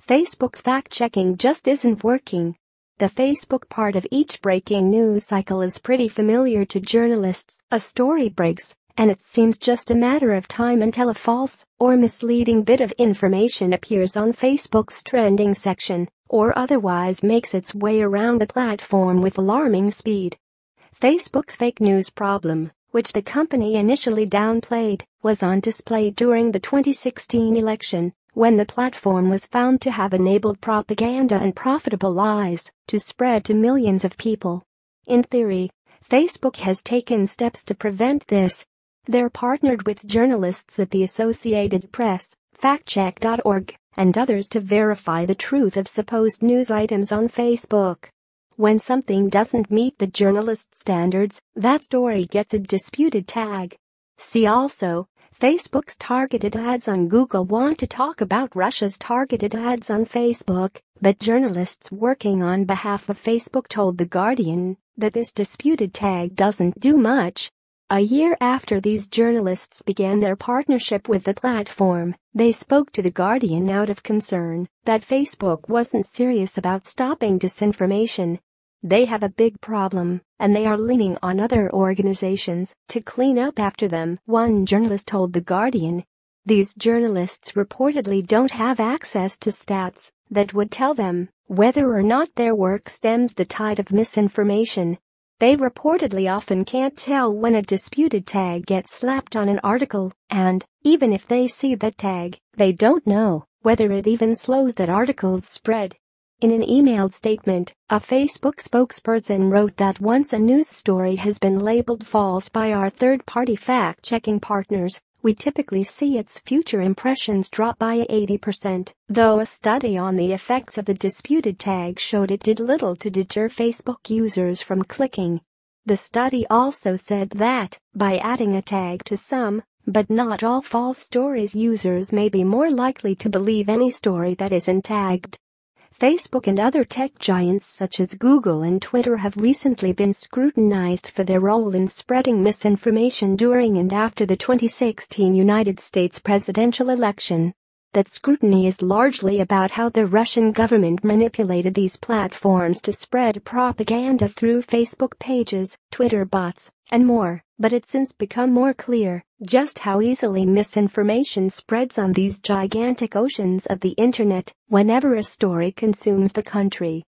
Facebook's fact-checking just isn't working. The Facebook part of each breaking news cycle is pretty familiar to journalists. A story breaks, and it seems just a matter of time until a false or misleading bit of information appears on Facebook's trending section, or otherwise makes its way around the platform with alarming speed. Facebook's fake news problem, which the company initially downplayed, was on display during the 2016 election, when the platform was found to have enabled propaganda and profitable lies to spread to millions of people. In theory, Facebook has taken steps to prevent this. They're partnered with journalists at the Associated Press, factcheck.org, and others to verify the truth of supposed news items on Facebook. When something doesn't meet the journalist's standards, that story gets a disputed tag. See also, Facebook's targeted ads on Google. Want to talk about Russia's targeted ads on Facebook, but journalists working on behalf of Facebook told The Guardian that this disputed tag doesn't do much. A year after these journalists began their partnership with the platform, they spoke to The Guardian out of concern that Facebook wasn't serious about stopping disinformation. They have a big problem, and they are leaning on other organizations to clean up after them, one journalist told The Guardian. These journalists reportedly don't have access to stats that would tell them whether or not their work stems the tide of misinformation. They reportedly often can't tell when a disputed tag gets slapped on an article, and, even if they see that tag, they don't know whether it even slows that article's spread. In an emailed statement, a Facebook spokesperson wrote that once a news story has been labeled false by our third-party fact-checking partners, we typically see its future impressions drop by 80%, though a study on the effects of the disputed tag showed it did little to deter Facebook users from clicking. The study also said that, by adding a tag to some, but not all false stories, users may be more likely to believe any story that isn't tagged. Facebook and other tech giants such as Google and Twitter have recently been scrutinized for their role in spreading misinformation during and after the 2016 United States presidential election. That scrutiny is largely about how the Russian government manipulated these platforms to spread propaganda through Facebook pages, Twitter bots, and more, but it's since become more clear just how easily misinformation spreads on these gigantic oceans of the internet whenever a story consumes the country.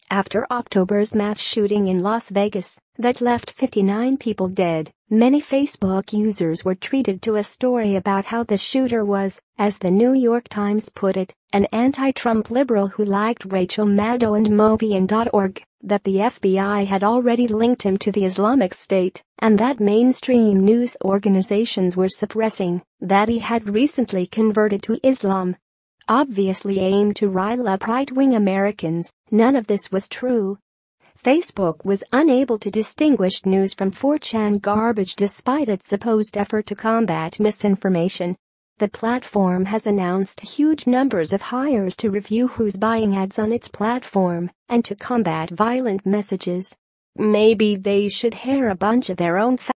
After October's mass shooting in Las Vegas that left 59 people dead, many Facebook users were treated to a story about how the shooter was, as the New York Times put it, an anti-Trump liberal who liked Rachel Maddow and Mobian.org, that the FBI had already linked him to the Islamic State, and that mainstream news organizations were suppressing that he had recently converted to Islam. Obviously aimed to rile up right-wing Americans, none of this was true. Facebook was unable to distinguish news from 4chan garbage despite its supposed effort to combat misinformation. The platform has announced huge numbers of hires to review who's buying ads on its platform and to combat violent messages. Maybe they should hire a bunch of their own